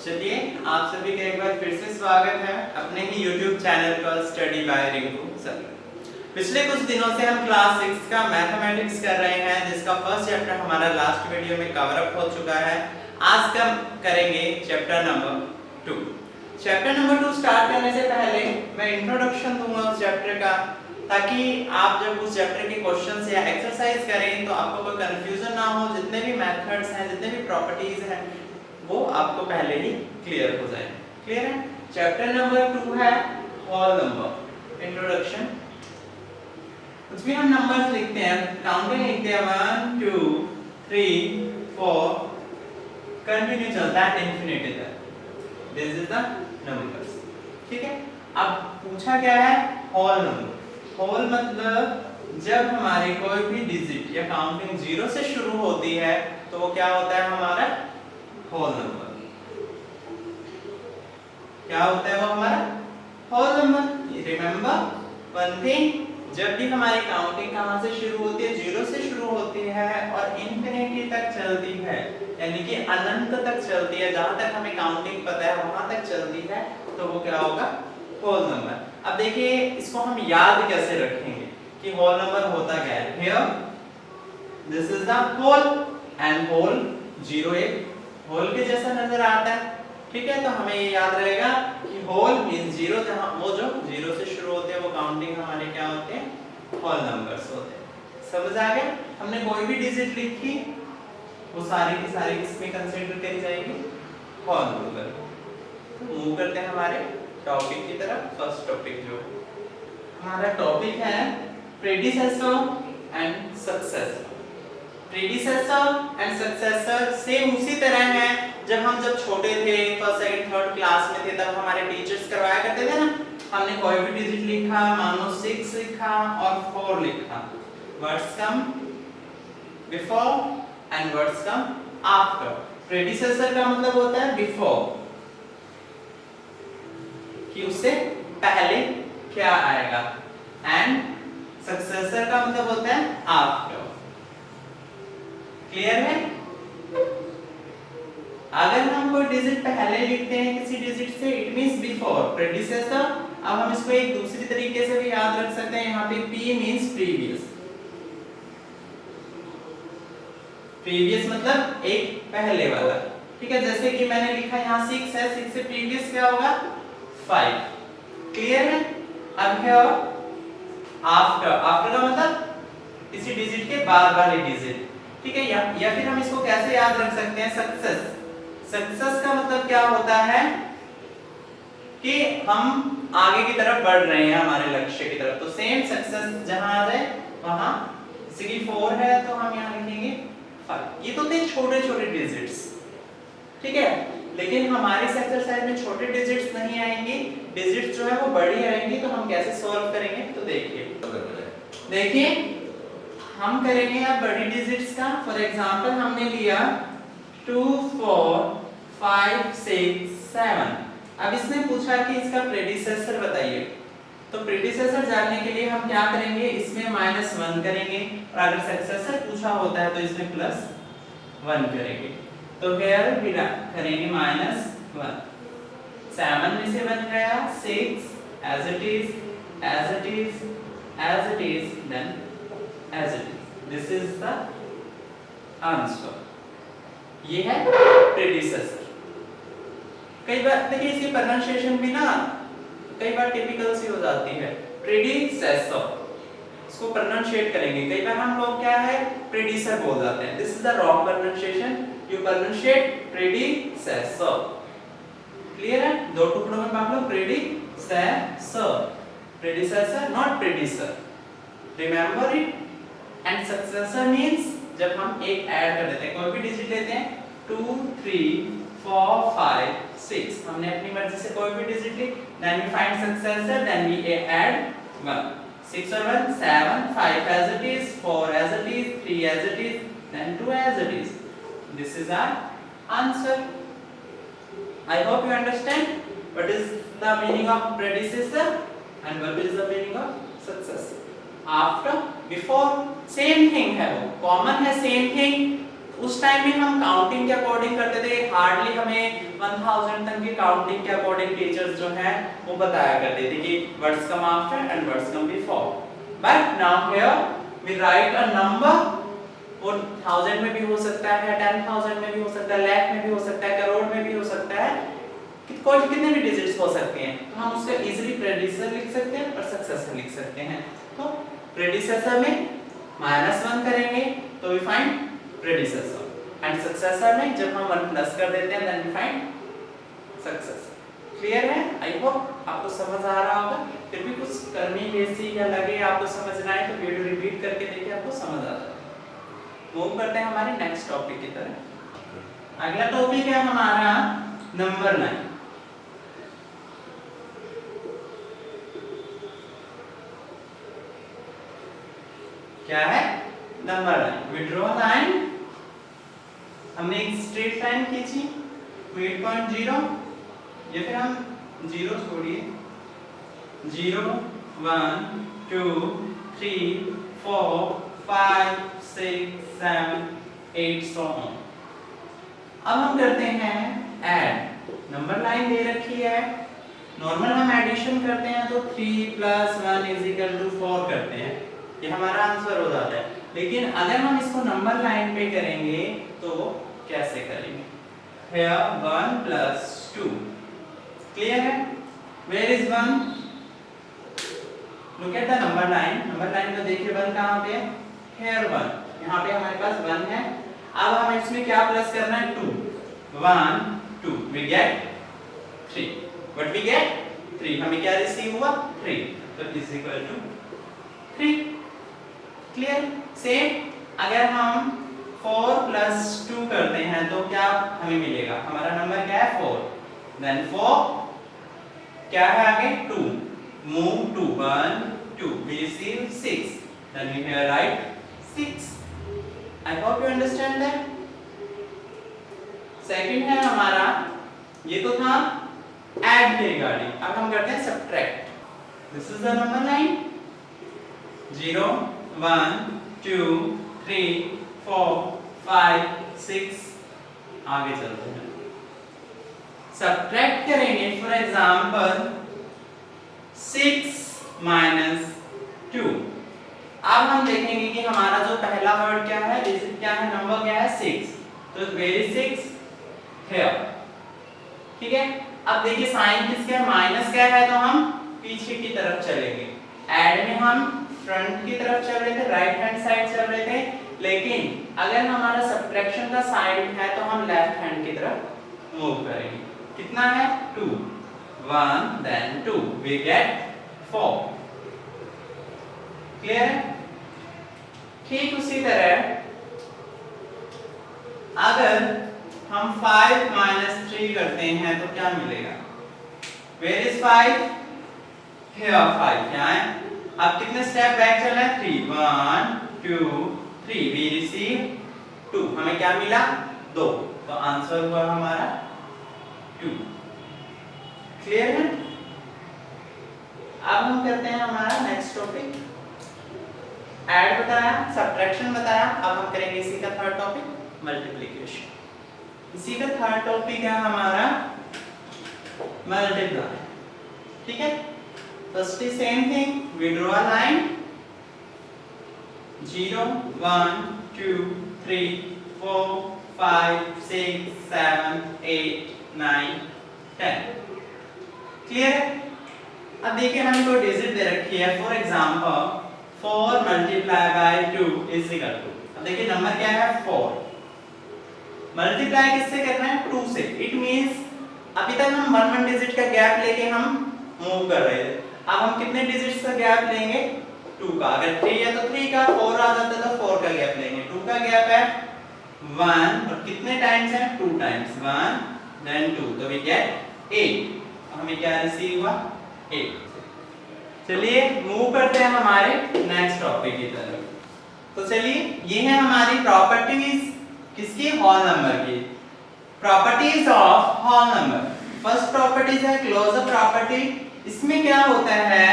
चलिए आप सभी का एक बार फिर से स्वागत है अपने ही YouTube चैनल पर स्टडी बाय रिंकू सर। पिछले कुछ दिनों से हम क्लास 6 का मैथमेटिक्स कर रहे हैं, जिसका फर्स्ट चैप्टर हमारा लास्ट वीडियो में कवर अप हो चुका है। आज हम करेंगे chapter number 2। Chapter number 2 start करने से पहले मैं इंट्रोडक्शन दूंगा उस चैप्टर का, ताकि आप जब उस चैप्टर के क्वेश्चंस या एक्सरसाइज करें तो आपको कोई कंफ्यूजन ना हो। जितने भी मेथड्स हैं, जितने भी प्रॉपर्टीज हैं, वो आपको पहले ही क्लियर हो जाए। क्लियर है? चैप्टर नंबर 2 है होल नंबर, इंट्रोडक्शन। उसमें हम नंबर्स लिखते हैं, काउंटिंग लिखते हैं 1 2 3 4, कंटिन्यू चलता है इंफिनिटी तक। This is the numbers. ठीक है, अब पूछा क्या है? Whole number. होल मतलब जब हमारी कोई भी डिजिट या काउंटिंग 0 से शुरू होती है तो वो क्या होता है? हमारा होल नंबर। क्या होता है वो? हमारा whole number. Remember one thing, जब भी हमारी काउंटिंग कहां से शुरू होती है? 0 से शुरू होती है और इंफिनिटी तक चलती है, यानी कि अनंत तक चलती है। जहां तक हमें काउंटिंग पता है वहां तक चलती है, तो वो क्या होगा? Whole number. अब देखिए इसको हम याद कैसे रखेंगे कि होल नंबर होता क्या है। Here this is the whole and whole 0 एक होल के जैसा नजर आता है। ठीक है, तो हमें ये याद रहेगा कि होल मींस 0, जहां वो जो 0 से शुरू होते हैं वो काउंटिंग हमारे क्या होते हैं? होल नंबर्स होते हैं। समझ आ गया? हमने कोई भी डिजिट लिखी वो सारी की सारी किसमें कंसीडर करी जाएगी? Whole number. तो मूव करते हैं हमारे टॉपिक की तरफ। फर्स्ट टॉपिक जो हमारा टॉपिक है predecessor and successor. Predecessor and successor same उसी तरह है जब छोटे थे, फर्स्ट सेकंड थर्ड क्लास में थे, तब हमारे टीचर्स करवाया करते थे ना। हमने कोई भी डिजिट लिखा, मान लो 6 लिखा और 4 लिखा, words come before and words come after. Predecessor का मतलब होता है बिफोर, कि उससे पहले क्या आएगा, एंड सक्सेसर का मतलब होता है आफ्टर। क्लियर है? अगर हम कोई डिजिट पहले लिखते हैं किसी डिजिट से, इट मींस बिफोर प्रेडिसेसर। अब हम इसको एक दूसरी तरीके से भी याद रख सकते हैं। यहाँ पे P मींस प्रीवियस। प्रीवियस मतलब एक पहले वाला। ठीक है, जैसे कि मैंने लिखा यहाँ 6 है, 6 से प्रीवियस क्या होगा? 5। क्लियर है? अब है आफ्टर। आफ्टर का मतलब किसी डिजिट के बाद वाली डिजिट। ठीक है, या फिर हम इसको कैसे याद रख सकते हैं? सक्सेस। सक्सेस का मतलब क्या होता है कि हम आगे की तरफ बढ़ रहे हैं, हमारे लक्ष्य की तरफ। तो सेम सक्सेस जहां आ जाए वहां, जैसे कि 4 है तो हम यहां लिखेंगे 5। ये तो थे छोटे छोटे डिजिट्स। ठीक है, लेकिन हमारी इस एक्सरसाइज में छोटे डिजिट्स नहीं आएंगे, डिजिट्स जो है वो बड़ी आएंगी। तो हम कैसे सॉल्व करेंगे? तो देखिए हम करेंगे अब बड़ी डिजिट्स का। फॉर एग्जांपल हमने लिया 2 4 5 6 7। अब इसने पूछा कि इसका प्रेडिसेसर बताइए। तो प्रेडिसेसर जानने के लिए हम क्या करेंगे? इसमें -1 करेंगे, और अगर सक्सेसर पूछा होता है तो इसमें +1 करेंगे। तो हियर भी करेंगे -1। 7 में से बन गया 6, as it is, as it is, as it is, then as it is. This is the answer. ये है प्रेडिसेसर। कई बार देखिए इसकी प्रोनाउंसिएशन भी ना कई बार टिपिकल सी हो जाती है, प्रेडिसेसर। इसको प्रोनाउंसिएट करेंगे, कई बार हम लोग क्या है प्रेडिसर बोल जाते हैं। This is the wrong pronunciation, you pronunciate predecessor. Clear है? दो टुकड़ों में बांट लो, predecessor, predecessor not predecer. Remember it. And successor means जब हम एक ऐड कर देते हैं, कोई भी डिजिट लेते हैं 2 3 4 5 6, हमने अपनी मर्जी से कोई भी डिजिट ली, then we find successor, then we add 1। 6 और 1 7, 5 as it is, 4 as it is, 3 as it is, then 2 as it is. This is our answer. I hope you understand what is the meaning of predecessor and what is the meaning of successor. After, before, same thing है, वो common है, same thing. उस time में हम counting के according करते थे, hardly हमें 1000 तक की काउंटिंग के अकॉर्डिंग टीचर्स जो हैं वो बताया करते थे कि words come after and words come before. But now here we write a number, वो 1000 में भी हो सकता है, 10,000 में भी हो सकता है, लाख में भी हो सकता है, करोड़ में भी हो सकता है, कितने भी डिजिट्स हो सकते हैं। तो हम उसका इजीली प्रेडिसेसर लिख सकते हैं और सक्सेसर लिख सकते हैं। तो प्रेडिसेसर में -1 करेंगे तो we find predecessor, and successor में जब हम 1 प्लस कर देते हैं then we find successor. Clear है? आई होप आपको समझ आ रहा होगा। फिर भी कुछ करनी जैसी या लगे आपको समझ ना आए तो वीडियो रिपीट करके देखिए, आपको समझ आ जाएगा। मूव करते हैं हमारे नेक्स्ट टॉपिक की तरफ। अगला टॉपिक है हमारा नंबर 9। क्या है? नंबर 9। वी ड्रॉ लाइन, हमने एक स्ट्रेट लाइन खींची, मिड पॉइंट 0, या फिर हम 0 छोड़िए, 0 1 2 3 4 5 6 7 8 सो ऑन। अब हम करते हैं ऐड। नंबर लाइन दे रखी है, नॉर्मल हम एडिशन करते हैं तो 3 + 1 = 4 करते हैं, ये हमारा आंसर हो जाता है। लेकिन अगर हम इसको नंबर लाइन पे करेंगे तो कैसे करेंगे? Here 1 + 2, क्लियर है? Where is 1? Look at the number line। Number line में देखिए 1 कहाँ पे है? Here 1, यहाँ पे हमारे पास 1 है। अब हमें इसमें क्या प्लस करना है? 2, 1 2, we get 3। What we get? 3। हमें क्या रिसीव हुआ? 3, तो is equal to 3। Clear? Same अगर हम 4 + 2 करते हैं तो क्या हमें मिलेगा? हमारा नंबर क्या है? 4। देन 4 क्या है आगे? 2, move 2 1 2, we receive 6, then we here write 6। I hope you understand that। Second है हमारा, ये तो था ऐड के रिगार्डिंग, अब हम करते हैं subtract. This is the number line, 0 1 2 3 4 5 6, आगे चलते हैं सब्ट्रैक्ट करेंगे। For example 6 - 2। अब हम देखेंगे कि हमारा जो पहला वर्ड क्या है, डिजिट क्या है, नंबर क्या है? 6। तो वेयर इज 6? हियर। ठीक है? अब देखिए साइन किसका है? माइनस क्या है, तो हम पीछे की तरफ चलेंगे। ऐड में हम फ्रंट की तरफ चल रहे थे, राइट हैंड साइड चल रहे थे, लेकिन अगर हमारा सब्ट्रैक्शन का साइड है तो हम लेफ्ट हैंड की तरफ मूव करेंगे। कितना है? 2, 1 then 2, we get 4। क्लियर है? ठीक उसी तरह अगर हम 5 - 3 करते हैं तो क्या मिलेगा? Where is 5? Here 5 यहाँ है। अब कितने स्टेप बैक चलना है? 3 1 2 3, we receive 2। हमें क्या मिला? 2, तो आंसर हुआ हमारा 2। क्लियर है? अब हम करते हैं हमारा नेक्स्ट टॉपिक। ऐड बताया, सब्ट्रैक्शन बताया, अब हम करेंगे इसी का थर्ड टॉपिक, मल्टीप्लिकेशन। इसी का थर्ड टॉपिक है हमारा मल्टीप्लाई। ठीक है? First is same thing, we draw a line, 0 1 2 3 4 5 6 7 8 9 10। Clear है? अब देखिए हमें कोई डिजिट दे रखी है, फॉर एग्जांपल 4 × 2 = 2। अब देखिए नंबर क्या है? 4। मल्टीप्लाई किससे करना है? 2 से। इट मींस अभी तक हम 1 डिजिट का गैप लेके हम मूव कर रहे थे, अब हम कितने डिजिट्स का गैप लेंगे? 2 का। अगर 3 है तो 3 का, 4 आ जाता है तो 4 का गैप लेंगे। 2 का गैप है 1, और कितने टाइम्स है? 2 टाइम्स, 1 then 2, तो वी गेट 8। हमें क्या रिसीव हुआ? 8। चलिए मूव करते हैं हमारे नेक्स्ट टॉपिक की तरफ। तो चलिए ये है हमारी प्रॉपर्टीज किसकी? होल नंबर की। Properties of whole number. First properties है क्लोजर प्रॉपर्टी। इसमें क्या होता है?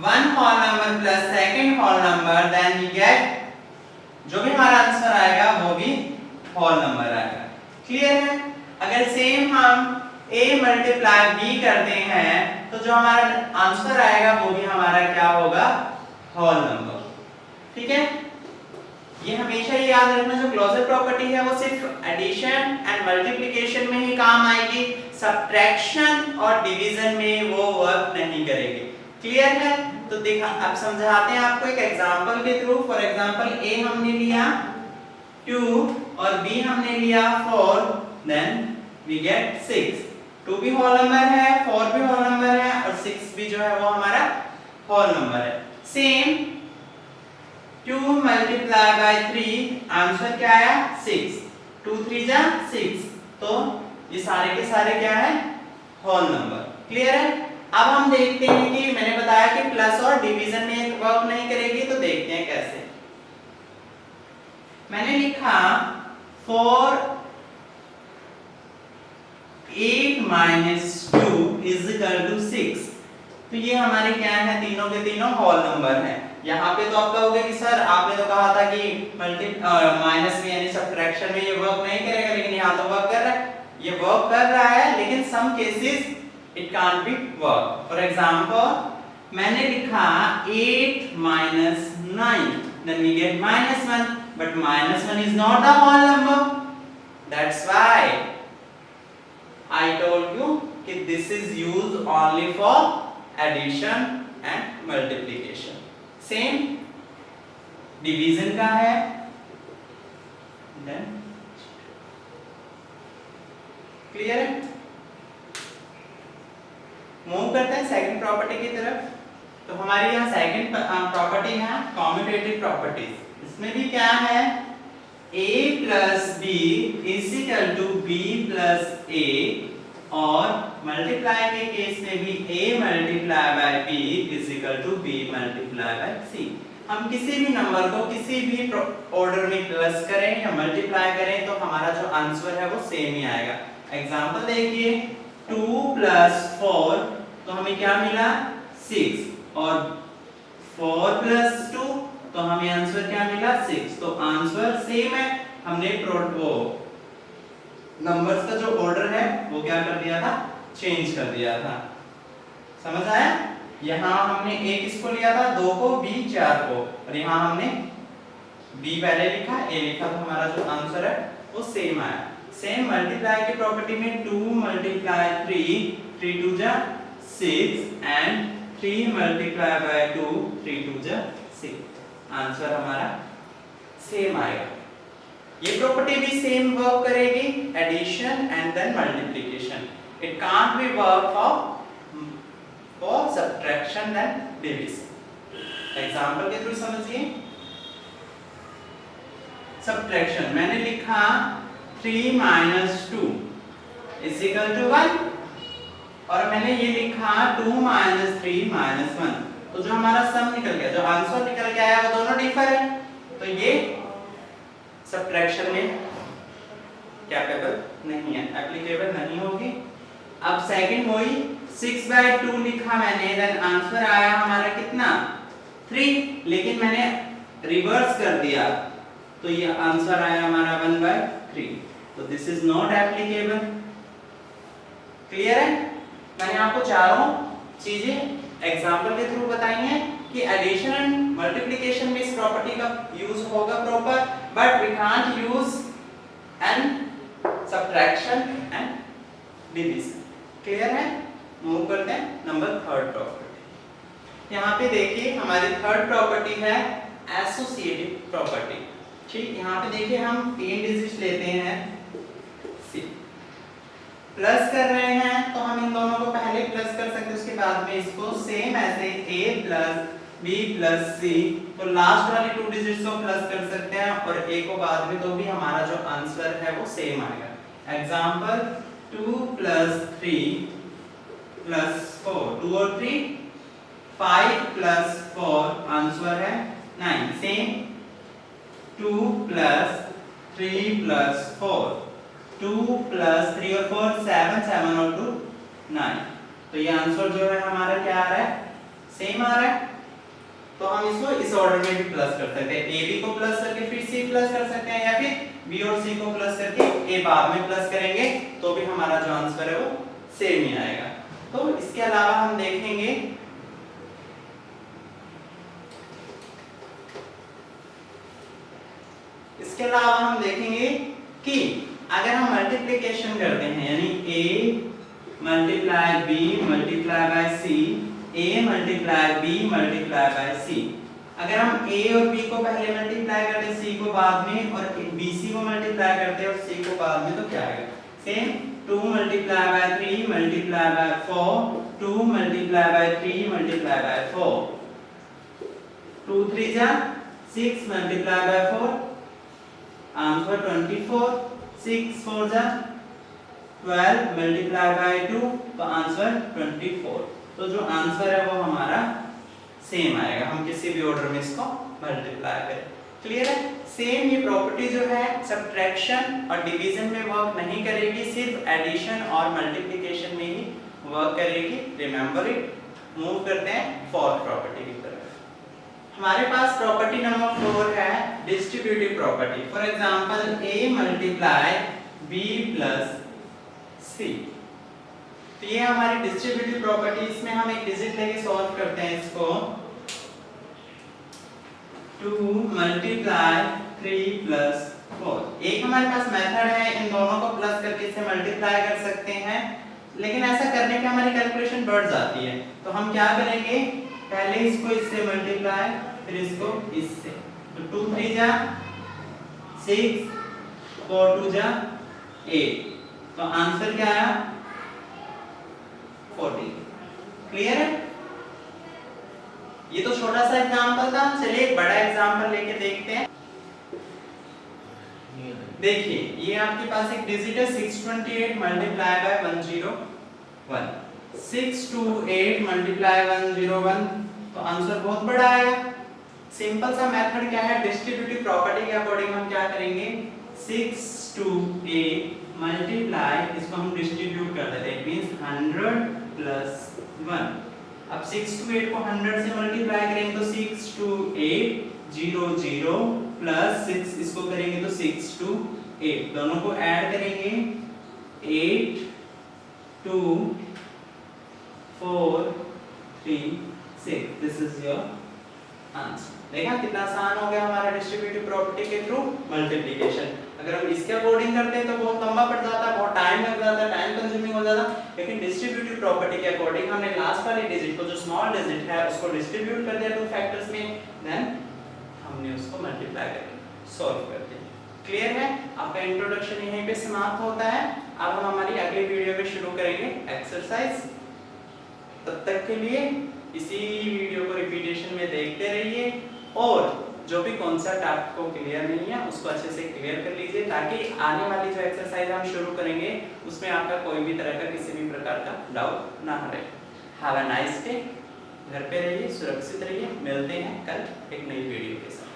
1 whole number plus second whole number, then we get, जो भी हमारा आंसर आएगा वो भी होल नंबर आएगा। क्लियर है? अगर सेम हम a मल्टीप्लाई b करते हैं तो जो हमारा आंसर आएगा वो भी हमारा क्या होगा? Whole number. ठीक है? ये हमेशा ये याद रखना, जो क्लोजर प्रॉपर्टी है वो सिर्फ एडिशन एंड मल्टीप्लिकेशन में ही काम आएगी, सब्ट्रैक्शन और डिवीजन में वो वर्क नहीं करेगी। क्लियर है? तो देखा, अब समझाते हैं आपको एक एग्जांपल के थ्रू। फॉर एग्जांपल a हमने लिया 2 और b हमने लिया 4, देन वी गेट 6। 2 भी होल नंबर है, 4 भी होल नंबर है और 6 भी जो है वो हमारा होल नंबर है। सेम 2 मल्टीप्लाई बाय 3, आंसर क्या आया? 6। 2 3 जा 6, तो ये सारे के सारे क्या है? Whole number. क्लियर है? अब हम देखते हैं कि मैंने बताया कि प्लस और डिवीजन में एक वर्क नहीं करेगी, तो देखते हैं कैसे। मैंने लिखा 4 8 minus 2 is equal to 6। तो ये हमारे क्या है? तीनों के तीनों होल नंबर हैं। यहाँ पे तो आप कहोगे कि सर आपने तो कहा था कि माइनस में यानी सब्ट्रैक्शन में ये वर्क नहीं करेगा, लेकिन यहाँ तो वर्क कर रहा है। ये वर्क कर रहा है, लेकिन some cases it can't be work. For example मैंने लिखा 8 minus 9, then we get -1, but -1 is not a whole number. That's why I told you कि this is used only for addition and multiplication. Same division का है, then clear है? Move करते हैं second property की तरफ। तो हमारी यहाँ सेकंड प्रॉपर्टी है कॉम्यूटेटिव प्रॉपर्टीज। इसमें भी क्या है? a plus b is equal to b plus a, और मल्टीप्लाई के केस में भी a multiply by b is equal to b multiply by c। हम किसी भी नंबर को किसी भी ऑर्डर में प्लस करें या मल्टीप्लाई करें तो हमारा जो आंसर है वो सेम ही आएगा। एग्जांपल देखिए 2 plus 4, तो हमें क्या मिला? 6, और 4 plus 2, तो हमें आंसर क्या मिला? 6। तो आंसर सेम है। हमने वो नंबर्स का जो ऑर्डर है वो क्या कर दिया था? चेंज कर दिया था। समझ आया? यहाँ हमने a किसको लिया था? 2 को, b 4 को, और यहाँ हमने b पहले लिखा, a लिखा, तो हमारा जो आंसर है वो सेम आया। सेम मल्टीप्लाई की प्रॉपर्टी में 2 मल्टीप्लाई 3, 3 2 जा 6, एंड 3 मल्टीप्लाई बाय 2, 3 2 जा 6। आंसर हमारा सेम आएगा। ये प्रॉपर्टी भी सेम वर्क करेगी, addition and then multiplication. It can't be work for subtraction and division. Example के थ्रू समझिए। सब्ट्रैक्शन मैंने लिखा 3 minus 2 is equal to 1, और मैंने ये लिखा 2 minus 3 minus 1। तो जो हमारा सम निकल गया, जो आंसर निकल के आया, वो दोनों डिफर है, तो ये सब्ट्रैक्शन में कैपेबल नहीं है, एप्लीकेबल नहीं होगी। अब सेकंड वही 6/2 लिखा मैंने, देन आंसर आया हमारा कितना? 3, लेकिन मैंने रिवर्स कर दिया, तो ये आंसर आया हमारा 1/3। तो this is not applicable. Clear है? मैंने आपको चारों चीजें एग्जांपल के थ्रू बताई हैं कि एडिशन एंड मल्टीप्लिकेशन में इस प्रॉपर्टी का यूज होगा proper, but we can't use and subtraction and division. Clear है? मूव करते हैं नंबर थर्ड प्रॉपर्टी। यहाँ पे देखिए हमारी थर्ड प्रॉपर्टी है एसोसिएटिव प्रॉपर्टी। ठीक, यहाँ पे देखिए हम 3 डिजिट लेते हैं, प्लस कर रहे हैं, तो हम इन दोनों को पहले प्लस कर सकते हैं, उसके बाद में इसको सेम ऐसे a plus b plus c, तो लास्ट वाली 2 डिजिट्स को प्लस कर सकते हैं और a को बाद में, तो भी हमारा जो आंसर है वो सेम आएगा। एग्जांपल 2 प्लस 3 प्लस 4, 2 और 3 5 प्लस 4, आंसर है 9। सेम 2 प्लस 3 प्लस 4, 2 प्लस 3 और 4 7, 7 और 2 9। तो ये आंसर जो है हमारा क्या आ रहा है? सेम आ रहा है। तो हम इसको इस ऑर्डर में भी प्लस कर सकते हैं, ए बी को प्लस करके फिर सी प्लस कर सकते हैं, या फिर बी और सी को प्लस करके ए बाद में प्लस करेंगे तो भी हमारा जो आंसर है वो सेम ही आएगा। तो इसके अलावा हम देखेंगे कि अगर हम मल्टीप्लिकेशन करते हैं, यानी a multiply b multiply by c, a multiply b multiply by c, अगर हम a और b को पहले मल्टीप्लाई करते हैं c को बाद में, और bc को मल्टीप्लाई करते हैं और c को बाद में, तो क्या आएगा? Same 2 multiply by 3 multiply by 4, 2 multiply by 3 multiply by 4, 2 3 जा 6 मल्टीप्लाई बाय 4, आंसर 24, 6 4 जा 12 मल्टीप्लाई बाय 2, तो आंसर 24। तो जो आंसर है वो हमारा सेम आएगा, हम किसी भी ऑर्डर में इसको मल्टीप्लाई करें। क्लियर है? सेम ये प्रॉपर्टी जो है सब्ट्रैक्शन और डिवीजन में वर्क नहीं करेगी, सिर्फ एडिशन और मल्टीप्लिकेशन में ही वर्क करेगी। Remember it. मूव करते हैं फोर्थ प्रॉपर्टी की तरफ। हमारे पास प्रॉपर्टी नंबर 4 है distributive property. For example a multiply b plus c, तो ये हमारी डिस्ट्रीब्यूटिव प्रॉपर्टी। इसमें हम एक डिजिट लेके सॉल्व करते हैं इसको। 2 मल्टीप्लाई 3 प्लस 4, एक हमारे पास मेथड है, इन दोनों को प्लस करके इसे मल्टीप्लाई कर सकते हैं, लेकिन ऐसा करने पे हमारी कैलकुलेशन बढ़ जाती है। तो हम क्या करेंगे, पहले इसको इससे मल्टीप्लाई, फिर इसको इससे। तो 2 3 जा 6, 4 2 जा 8, तो आंसर क्या आया? 14। क्लियर है? ये तो छोटा सा एग्जांपल था, चलिए एक बड़ा एग्जांपल लेके देखते हैं। देखिए ये आपके पास एक डिजिट है 628 मल्टीप्लाई बाय 101, 628 मल्टीप्लाई 101, तो आंसर बहुत बड़ा आएगा। सिंपल सा मेथड क्या है, डिस्ट्रीब्यूटिव प्रॉपर्टी के अकॉर्डिंग हम क्या करेंगे, 628 मल्टीप्लाई, इसको हम डिस्ट्रीब्यूट कर देते हैं, इट मींस 100 प्लस 1। अब 6 to 8 को 100 से मल्टीप्लाई करेंगे तो 6 to 8 0 0 प्लस 6, इसको करेंगे तो 6 to 8, दोनों को ऐड करेंगे 8 2 4 3 6, दिस इज योर आंसर। देखा कितना आसान हो गया हमारा डिस्ट्रीब्यूटिव प्रॉपर्टी के थ्रू मल्टीप्लिकेशन। अगर हम इसके अकॉर्डिंग करते हैं तो बहुत लंबा पड़ जाता, बहुत टाइम लग जाता, टाइम कंज्यूमिंग हो जाता, लेकिन डिस्ट्रीब्यूटिव प्रॉपर्टी के अकॉर्डिंग हमने लास्ट वाले डिजिट को, जो स्मॉल डिजिट है, उसको डिस्ट्रीब्यूट कर दिया टू फैक्टर्स में, देन हमने उसको मल्टीप्लाई करके सॉल्व कर दिया। क्लियर है? आपका इंट्रोडक्शन यहीं पे समाप्त होता है। अब हम हमारी अगली वीडियो में शुरू करेंगे एक्सरसाइज। तब तक के लिए इसी वीडियो को रिपीटेशन में देखते रहिए, और जो भी कॉन्सेप्ट आपको क्लियर नहीं है उसको अच्छे से क्लियर कर लीजिए, ताकि आने वाली जो एक्सरसाइज हम शुरू करेंगे उसमें आपका कोई भी तरह का किसी भी प्रकार का डाउट ना रहे। Have a nice day. घर पे रहिए, सुरक्षित रहिए। मिलते हैं कल एक नई वीडियो के साथ।